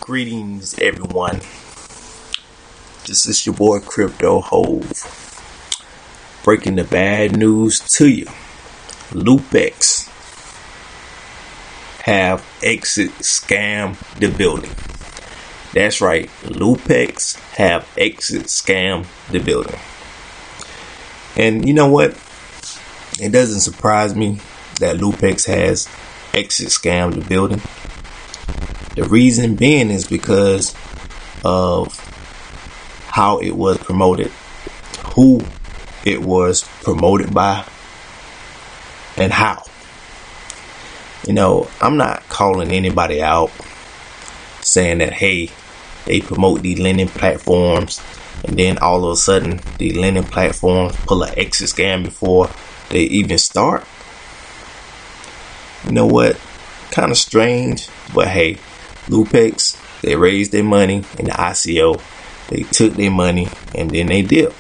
Greetings, everyone. This is your boy C-Hov, breaking the bad news to you. Loopx have exit scam the building. That's right, Loopx have exit scam the building. And you know what? It doesn't surprise me that Loopx has exit scam the building. The reason being is because of how it was promoted, who it was promoted by, and how. You know, I'm not calling anybody out saying that, hey, they promote these lending platforms and then all of a sudden the lending platforms pull an exit scam before they even start. You know what? Kind of strange, but hey, Loopx, they raised their money in the ICO. They took their money and then they dipped.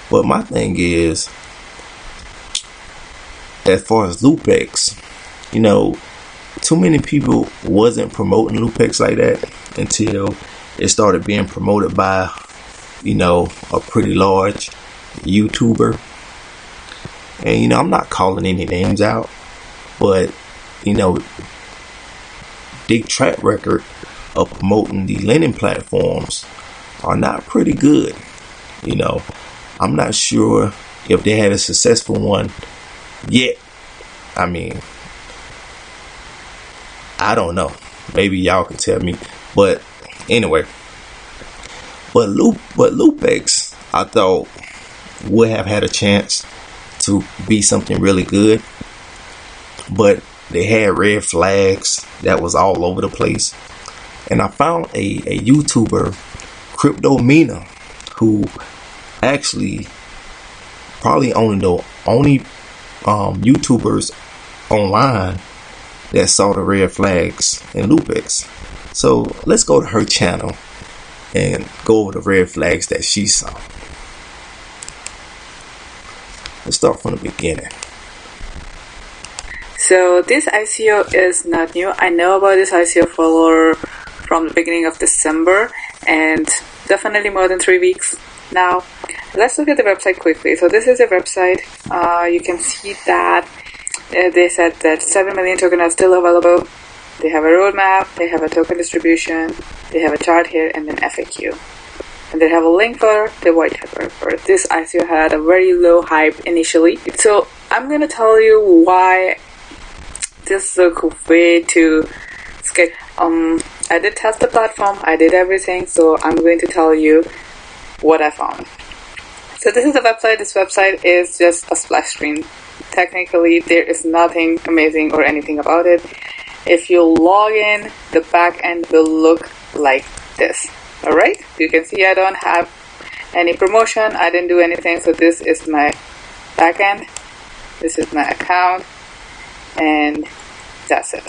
But my thing is, as far as Loopx, you know, too many people wasn't promoting Loopx like that until it started being promoted by, you know, a pretty large YouTuber. And, you know, I'm not calling any names out, but, you know, big track record of promoting the lending platforms are not pretty good. You know, I'm not sure if they had a successful one yet. I mean, I don't know. Maybe y'all can tell me. But anyway, but Loopx, I thought, would have had a chance to be something really good. But they had red flags that was all over the place. And I found a YouTuber, Crypto Mina, who actually probably only YouTubers online that saw the red flags in Loopx. So let's go to her channel and go over the red flags that she saw. Let's start from the beginning. So this ICO is not new. I know about this ICO from the beginning of December and definitely more than 3 weeks now. Let's look at the website quickly. So this is a website. You can see that they said that 7 million tokens are still available. They have a roadmap, they have a token distribution, they have a chart here and then FAQ. And they have a link for the white paper. For this ICO had a very low hype initially. So I'm going to tell you why this is a cool way to sketch. I did test the platform, I did everything, so I'm going to tell you what I found. So this is the website. This website is just a splash screen. Technically, there is nothing amazing or anything about it. If you log in, the back end will look like this. Alright, you can see I don't have any promotion, I didn't do anything, so this is my back end, this is my account, and that's it.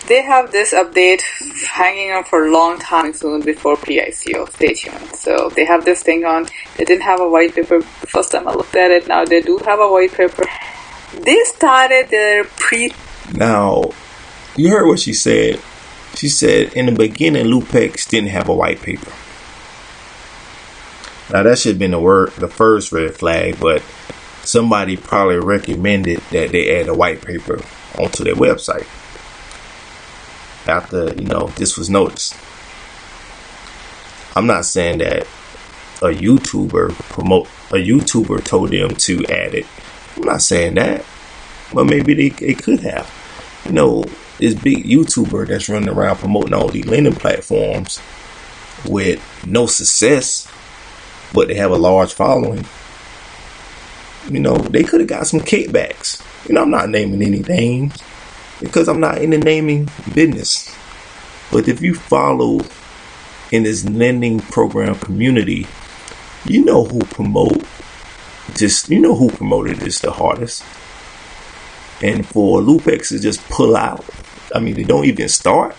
They have this update hanging on for a long time soon before pre-ICO. Stay tuned. So they have this thing on. They didn't have a white paper the first time I looked at it. Now they do have a white paper. They started their Now, you heard what she said. She said in the beginning Loopx didn't have a white paper. Now that should have been the first red flag, but somebody probably recommended that they add a white paper onto their website after, you know, this was noticed. I'm not saying that a YouTuber told them to add it. I'm not saying that, but maybe they could have. You know, this big YouTuber that's running around promoting all these lending platforms with no success, but they have a large following. You know, they could have got some kickbacks. You know, I'm not naming any names because I'm not in the naming business. But if you follow in this lending program community, you know who promoted this the hardest. And for Loopx to just pull out, I mean, they don't even start.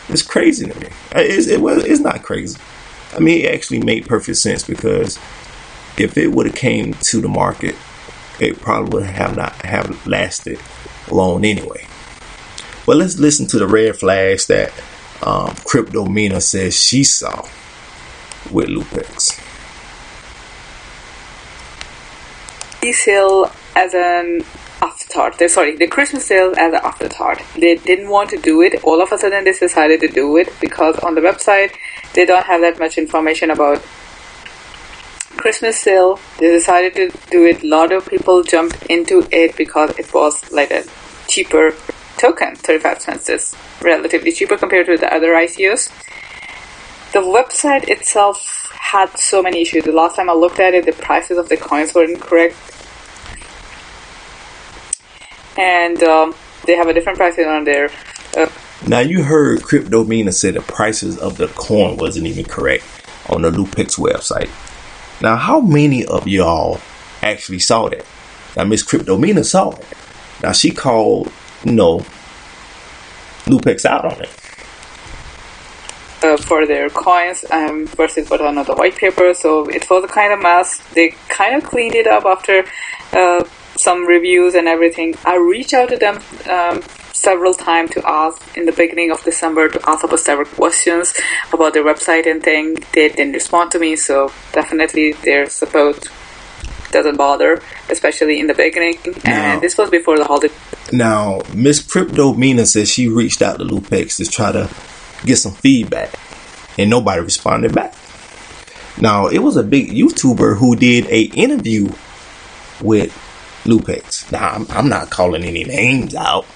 It's crazy to me. It's not crazy. I mean, it actually made perfect sense because if it would have came to the market, it probably would have not have lasted long anyway. But let's listen to the red flags that Crypto Mina says she saw with Loopx. Sale as an afterthought. The Christmas sale as an afterthought. They didn't want to do it. All of a sudden, they decided to do it because on the website they don't have that much information about Christmas sale. They decided to do it. A lot of people jumped into it because it was like a cheaper token, 35 cents is relatively cheaper compared to the other ICOs. The website itself had so many issues. The last time I looked at it, the prices of the coins were incorrect. And they have a different pricing on there. Now you heard Crypto Mina say the prices of the coin wasn't even correct on the Loopx website. Now how many of y'all actually saw that? Now Miss Crypto Mina saw it. Now she called, Loopx out on it. For their coins versus put on the white paper. So it was a kind of mess. They kind of cleaned it up after some reviews and everything. I reached out to them several times to ask in the beginning of December to ask about several questions about their website and thing. They didn't respond to me, so definitely their support doesn't bother, especially in the beginning. And this was before the holiday. Now, Miss Crypto Mina says she reached out to Loopx to try to get some feedback, and nobody responded back. Now, it was a big YouTuber who did a interview with Loopx. Now, I'm not calling any names out,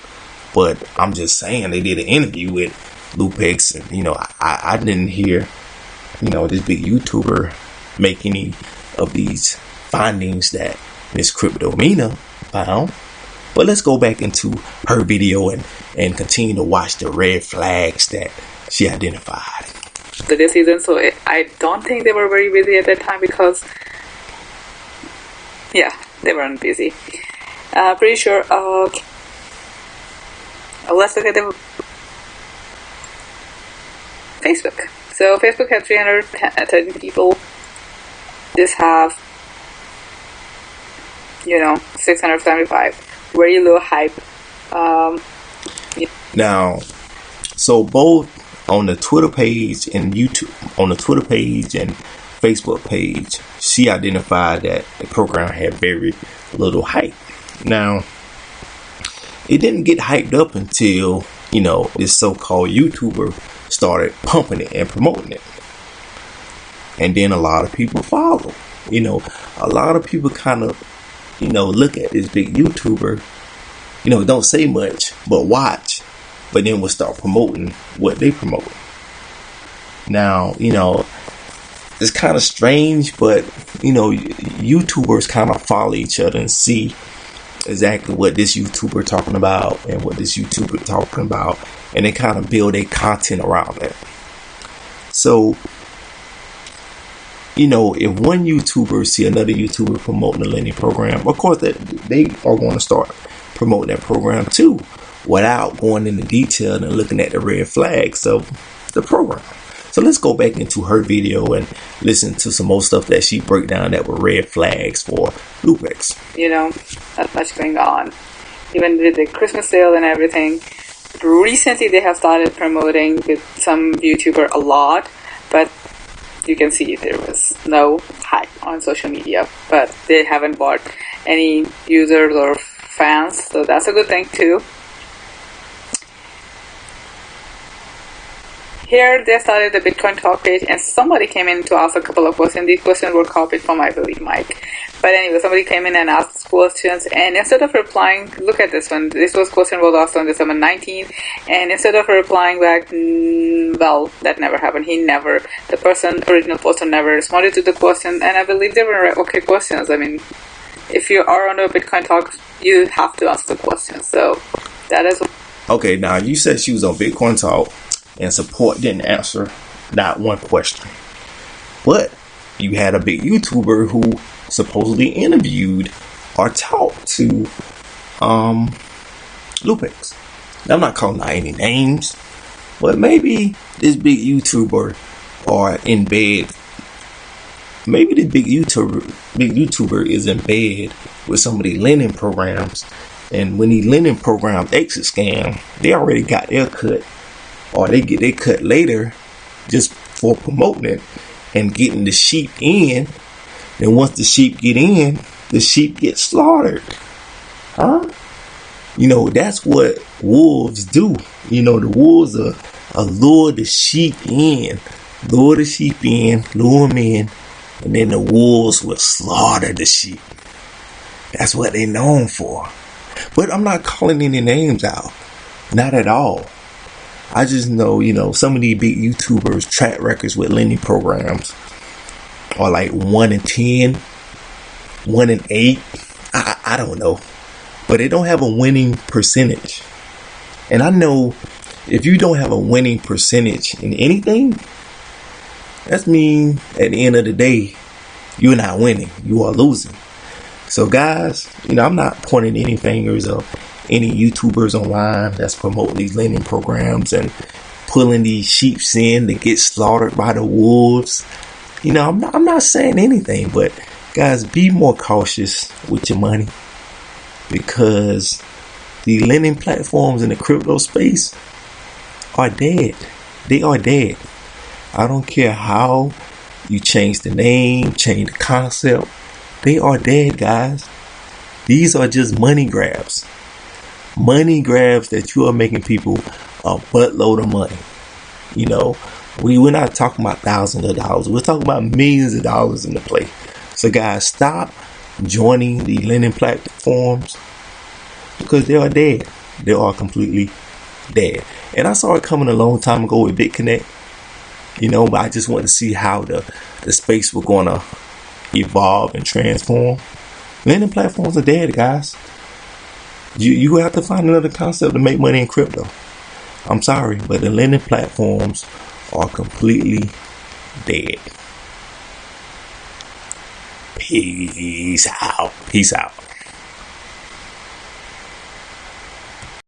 but I'm just saying they did an interview with Loopx, and I didn't hear this big YouTuber make any of these findings that Miss Crypto Mina found. But let's go back into her video and continue to watch the red flags that she identified. The season, so I don't think they were very busy at that time because, they weren't busy. Pretty sure. Let's look at the Facebook. So Facebook had 310 people. This have 675. Very low hype. Now, so both on the Twitter page and on the Twitter page and Facebook page, she identified that the program had very little hype. Now, it didn't get hyped up until, this so-called YouTuber started pumping it and promoting it. And then a lot of people follow. A lot of people kind of, look at this big YouTuber, don't say much, but watch. But then we'll start promoting what they promote. Now, it's kind of strange, but, YouTubers kind of follow each other and see exactly what this YouTuber talking about and what this YouTuber talking about. And they kind of build their content around that. So, if one YouTuber see another YouTuber promoting the lending program, of course, that they are going to start promoting that program too, without going into detail and looking at the red flags of the program. So let's go back into her video and listen to some more stuff that she broke down that were red flags for Loopx. Not much going on. Even with the Christmas sale and everything. Recently, they have started promoting with some YouTuber a lot, but you can see there was no hype on social media. But they haven't bought any users or fans, so that's a good thing too. Here they started the Bitcoin talk page, and somebody came in to ask a couple of questions. These questions were copied from, I believe, Mike. But anyway, somebody came in and asked questions, and instead of replying, look at this one. This question was asked on December 19th, and instead of replying back, well, that never happened. The original poster never responded to the question, and I believe they were okay questions. I mean, if you are on a Bitcoin talk, you have to ask the question. So that is. Okay, now you said she was on Bitcoin talk, and support didn't answer not one question. But you had a big YouTuber who supposedly interviewed or talked to Loopx. Now, I'm not calling out any names, but maybe this big YouTuber are in bed. Maybe the big YouTuber is in bed with some of the lending programs And when these lending programs exit scam, they already got their cut, or they get their cut later just for promoting it and getting the sheep in. And once the sheep get in, the sheep get slaughtered. Huh? That's what wolves do. The wolves lure the sheep in. Lure them in, and then the wolves will slaughter the sheep. That's what they're known for. But I'm not calling any names out. Not at all. I just know, some of these big YouTubers' track records with lending programs are like 1 in 10, 1 in 8. I don't know. But they don't have a winning percentage. And I know if you don't have a winning percentage in anything, that means at the end of the day, you're not winning. You are losing. So guys, I'm not pointing any fingers of any YouTubers online that's promoting these lending programs and pulling these sheep in to get slaughtered by the wolves. I'm not saying anything, but guys, be more cautious with your money, because the lending platforms in the crypto space are dead. They are dead. I don't care how you change the name, change the concept. They are dead, guys. These are just money grabs. Money grabs that you are making people a buttload of money. We're not talking about thousands of dollars. We're talking about millions of dollars in the play. So guys, stop joining the lending platforms, because they are dead. They are completely dead. And I saw it coming a long time ago with Bitconnect. But I just wanted to see how the space was going to evolve and transform. Lending platforms are dead, guys. You have to find another concept to make money in crypto. I'm sorry, but the lending platforms are completely dead. Peace out. Peace out.